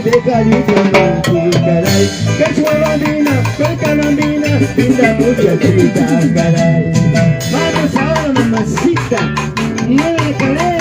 deja de conmigo, caray. Que su bambina, que calambina, linda muchachita, caray. Vamos ahora, mamacita, no le crean.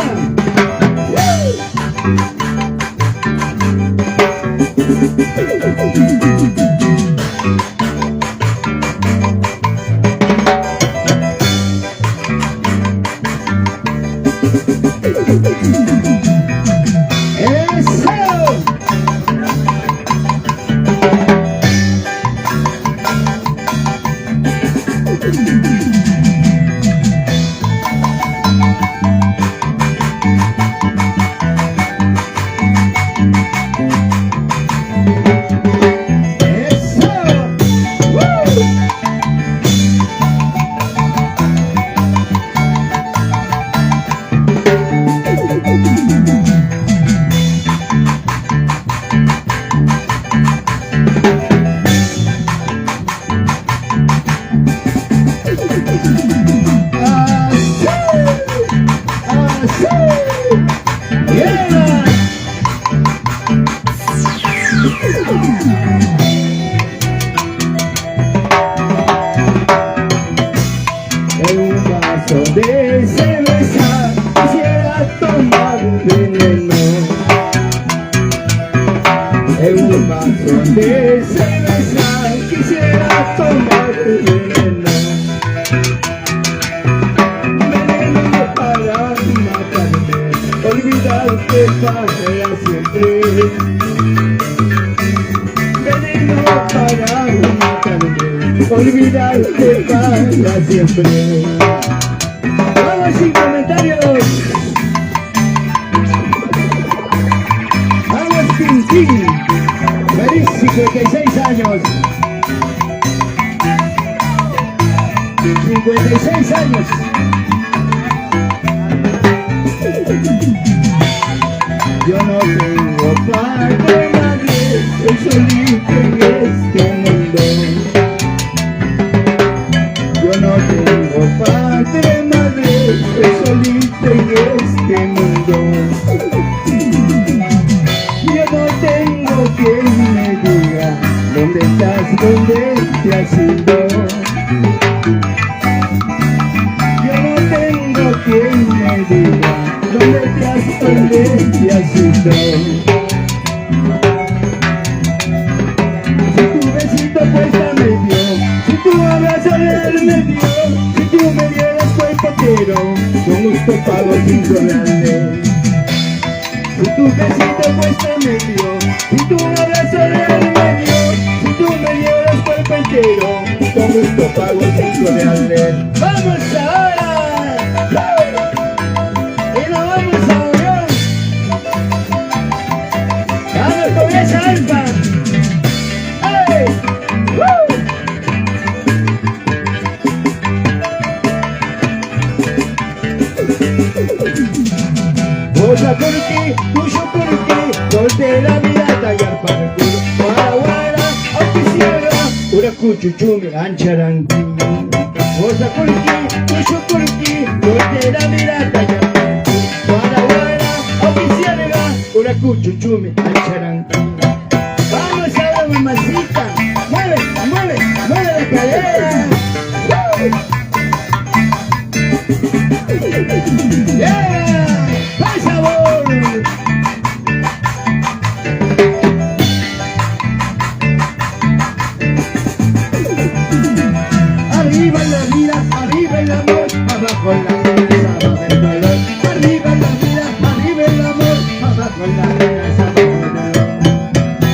En un vaso de cerveza quisiera tomar veneno. En un vaso de cerveza quisiera tomar veneno. Veneno para matarme, olvidarte para siempre. Veneno para matarme, olvidarte para siempre. Vamos sin comentarios. Vamos Tintín. Feliz 56 años. 56 años. Yo no tengo padre, nadie, soy solito en este mundo. Yo no tengo padre, madre, soy solito en este mundo. Yo no tengo quien me diga dónde estás, dónde te has ido. Yo no tengo quien me diga dónde te has ido. Si tu besito puesta me dio, si tu abrazo real me dio, si tú me dieras cuerpo entero, con gusto pago 5 reales. Si tu besito puesta me dio, si tu abrazo real me dio, si tú me dieras cuerpo entero, con gusto pago 5 reales. ¡Vamos ahora! ¡Y nos vamos ahora! ¡Vamos con esa alfa! ¡Hey! ¡Woo! Cosa por ti, tuyo por ti, corte la mirada y al parkour. Guara, oficial, ura cuchuchumi, ancharanqui. Cosa por ti, tuyo por ti, corte la mirada y al parkour. Guara, oficial, ura cuchuchumi, ancharanqui. Vamos ahora, mamacita, mueve, mueve, mueve la cadera. ¡Yeah! ¡Por favor! Arriba la vida, arriba el amor, abajo la pena, abajo el dolor. Arriba la vida, arriba el amor, abajo la pena, abajo el dolor.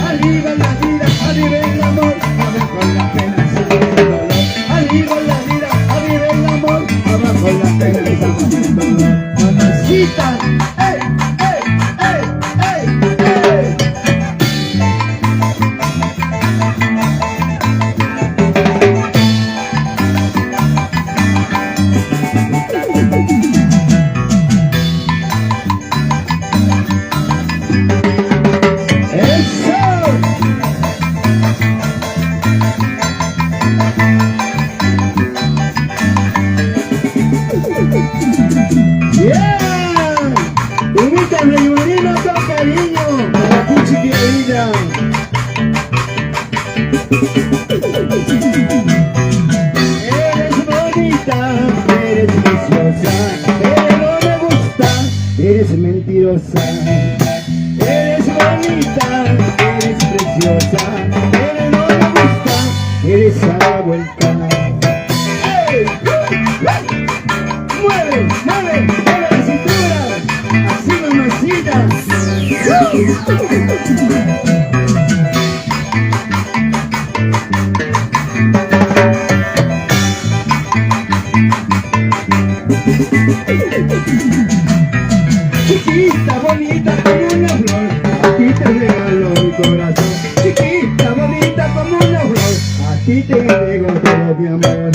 Arriba la vida, arriba el amor, abajo la pena, abajo el dolor. Arriba la vida, arriba el amor, abajo la pena, abajo el dolor. La pinche querida. Eres bonita, eres preciosa, pero no me gusta, eres mentirosa. Eres bonita, eres preciosa, pero no me gusta, eres a la vuelta. ¡Hey! ¡Mueve, mueve, mueve la cintura! ¡Así mamacita! Chiquita, bonita como una flor, a ti te regalo mi corazón. Chiquita, bonita como una flor, a ti te entrego todo mi amor.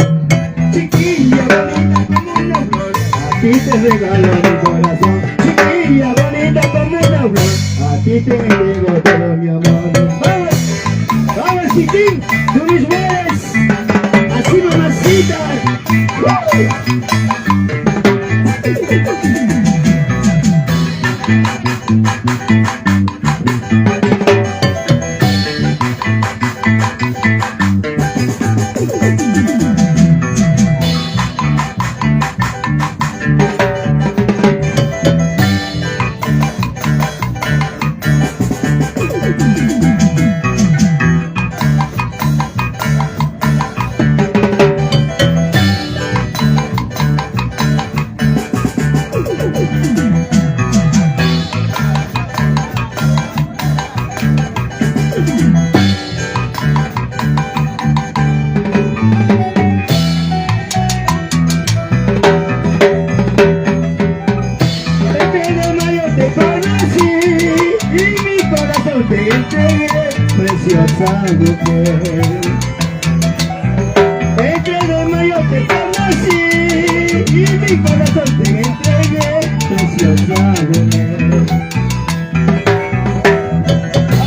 Chiquilla, bonita como una flor, a ti te regalo mi corazón. Chiquilla, bonita como una flor, a ti te entrego todo mi amor. ¡Vamos! ¡Vamos, chiquín! ¡Tú mis mueres! ¡Así mamacita! Te entregué, preciosa mujer. El 3 de mayo te conocí y mi corazón te entregué, preciosa mujer.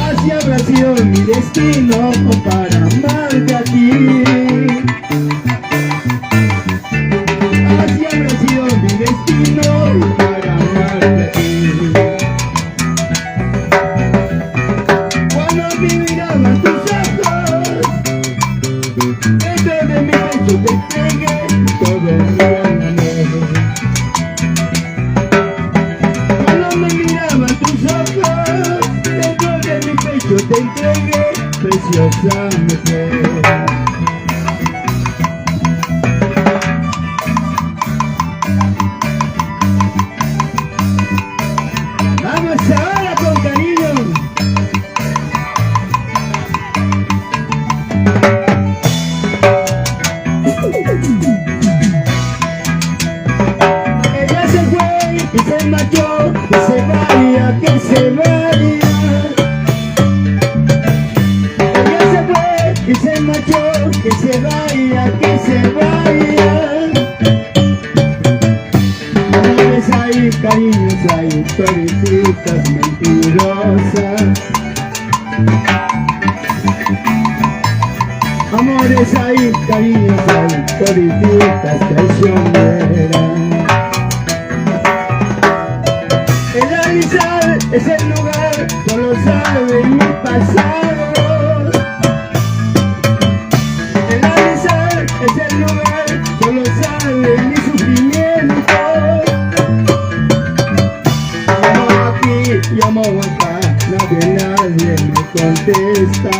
Así habrá sido mi destino para amarte a ti. Así habrá sido mi destino para amarte a ti. Dentro de mi pecho te entregué todo mi amor. Cuando me miraban tus ojos, dentro de mi pecho te entregué, preciosa mujer. Vamos ahora con cariño. Ella se fue y se marchó, que se vaya, que se vaya. Ella se fue y se marchó, que se vaya, que se vaya. Amores hay, cariños hay, florecitas mentirosas. Amores hay, cariños hay, florecitas traicioneras. El Arizal es el lugar, solo sabe mi pasado. El Arizal es el lugar, solo sabe mi sufrimiento. Llamo aquí, llamo acá, nadie me contesta.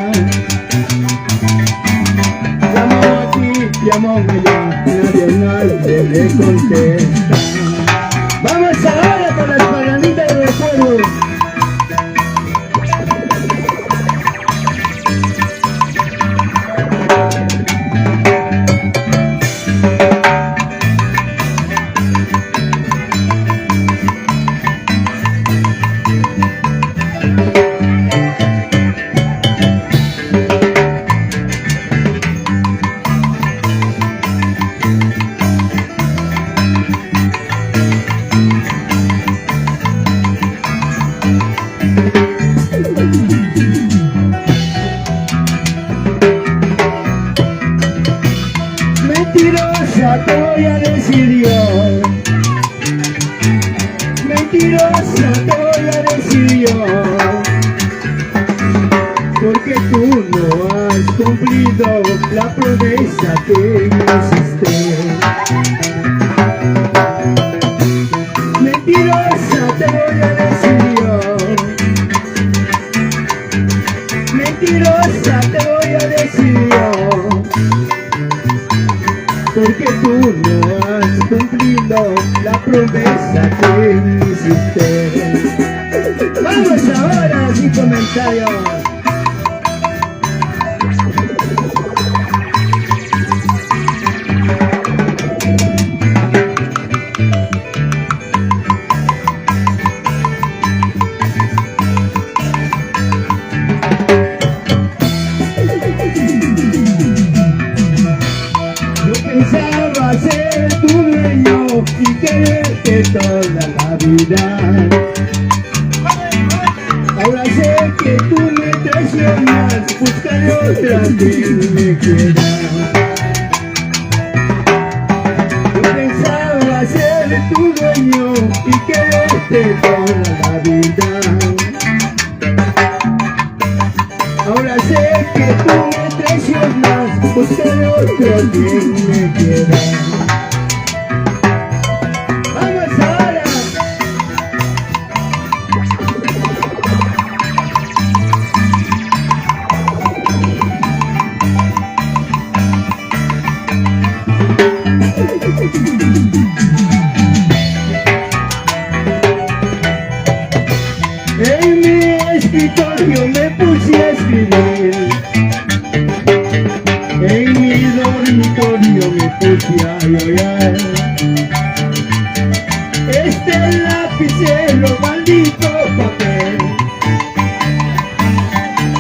Llamo aquí, llamo allá, nadie me contesta. Vamos ahora con las parranditas de recuerdo. Mentirosa te voy a decir yo. Mentirosa te voy a decir yo. porque tú no has cumplido la promesa que me hiciste. Mentirosa te voy a decir yo, mentirosa te voy a decir yo, porque tú no has cumplido la promesa que me hiciste. Vamos ahora sin comentarios. Pensaba ser tu dueño y quererte toda la vida. Ahora sé que tú me traicionas, buscaré otra que me quiera. Yo pensaba ser tu dueño y quererte toda la vida. Ahora sé que tú me traicionas, buscaré otro que me quiera. ¡Vamos ahora! En mi escritorio me puse a escribir, en mi dormitorio me puse a llorar. Este lapicero, maldito papel,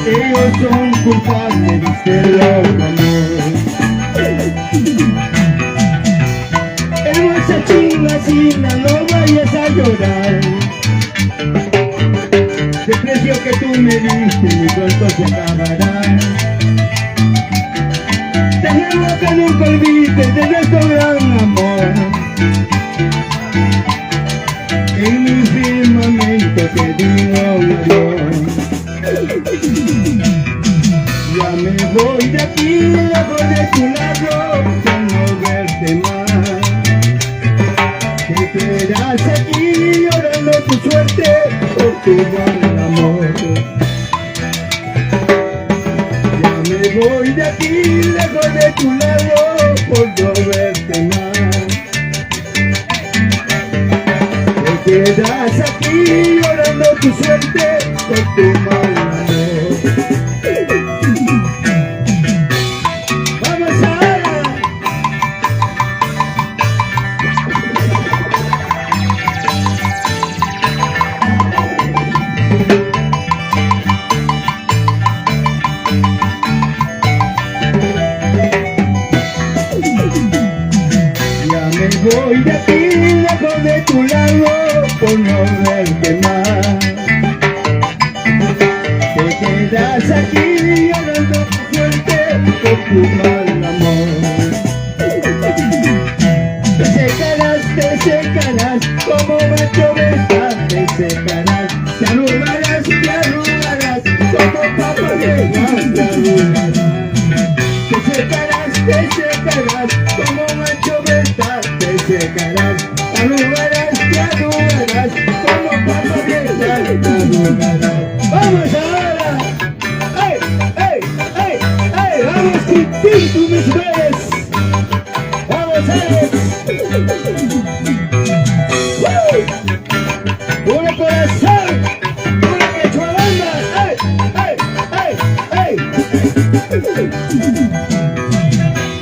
ellos son culpables de este loco amor. Hermosa chingacina, no vayas a llorar. El precio que tú me diste, mi cuerpo se acabará. Te ruego que nunca olvides de nuestro gran amor. En mi firmamento te digo adiós. Ya me voy de aquí, lejos de tu lado, para no verte más. Te quedas aquí llorando tu suerte por tu gran amor. Ya me voy de aquí, lejos de tu lado, por no verte más. Te quedas aquí llorando tu suerte por tu mal amor. ¡Vamos ahora! Voy de aquí, lejos de tu lado, por no verte más. Te quedas aquí llorando tu suerte por tu mal amor. Te secarás, como macho besar, te secarás. Te arrugarás, como papa vieja, te arrugarás. Te secarás, como macho besar, te secarás. Te arrugarás, como papa vieja, te arrugarás. ¡Vamos ahora! ¡Ey, ey, ey, ey! ¡Vamos, Quintín, tú mis bebés! ¡Vamos, Alex! ¡Una corazón! ¡Una quechualanda! ¡Ey, ey, ey, ey!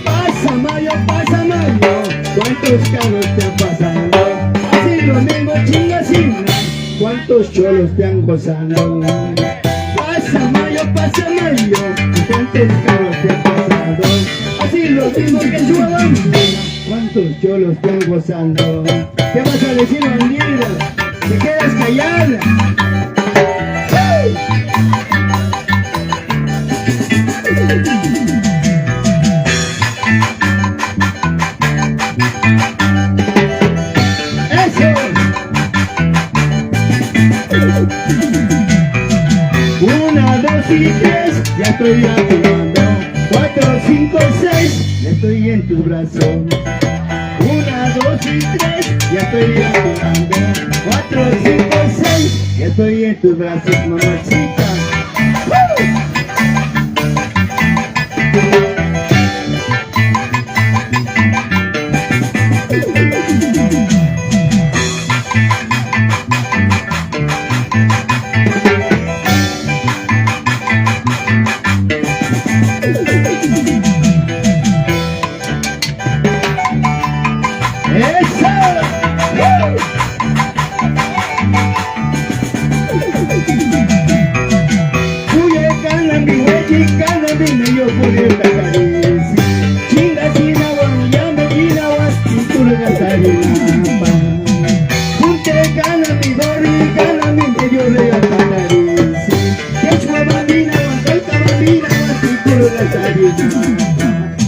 Pasa Mayo, ¿cuántos carros te han pasado? Así lo mismo chingasina, ¿cuántos cholos te han gozado? Pasa Mayo, ¿cuántos carros te han pasado? Así lo mismo que su bandera, ¿cuántos cholos te han gozado? ¿Qué vas a decir, bandida? ¿Te quedas callada? ¡Hey! ¡Eso! Una, dos y tres, ya estoy a tu mano. 4, 5, 6, ya estoy en tu brazo. Una, dos y tres, ya estoy a tu mano. 4, 5, 6, ya estoy en tus brazos, mamacita.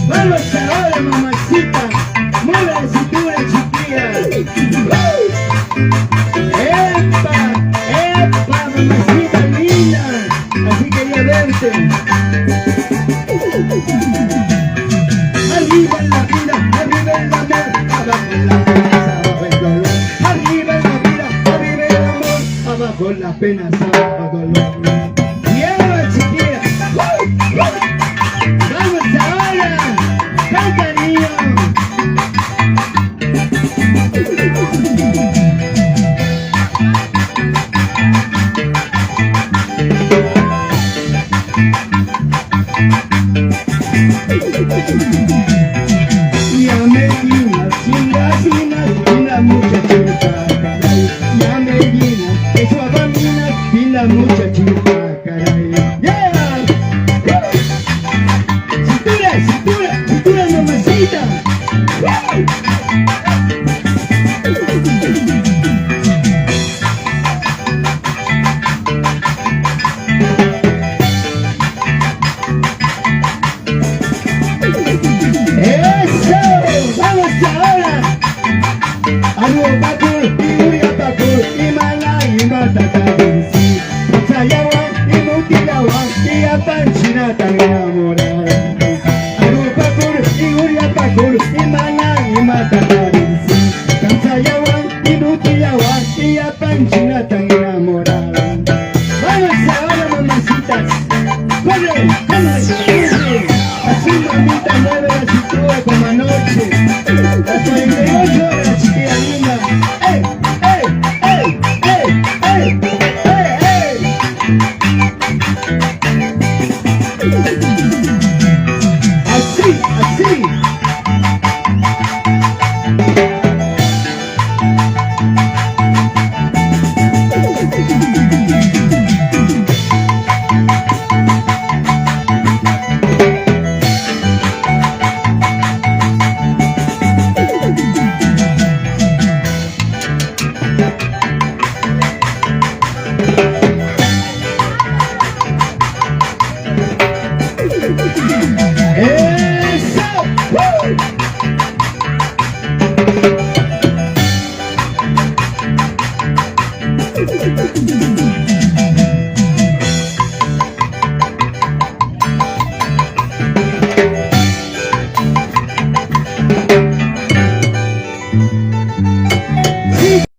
Vamos ahora, mamacita, mueve la cintura, chiquilla. ¡Epa! ¡Epa, mamacita linda! Así quería verte. Arriba en la vida, arriba el amor, abajo la pena, abajo el dolor. Arriba en la vida, arriba el amor, abajo las penas, abajo el dolor. ¡Lleva, chiquilla! ¡Vamos ahora! ¡Canta, niño! Ya me llenas, sin la muchachita, caray. Ya me llenas, que suavaminas, sin la muchachita, caray. ¡Yeah! ¡Cintura, cintura, cintura, mamacita! Vamos ahora, mamacitas. ¡Corre! ¡Corre! Así, mamita, mueve la cintura como anoche. Las 48 horas, chiquilla linda. ¡Ey! ¡Ey! ¡Ey! ¡Ey! ¡Ey! ¡Ey! Así, así. ¡Eso!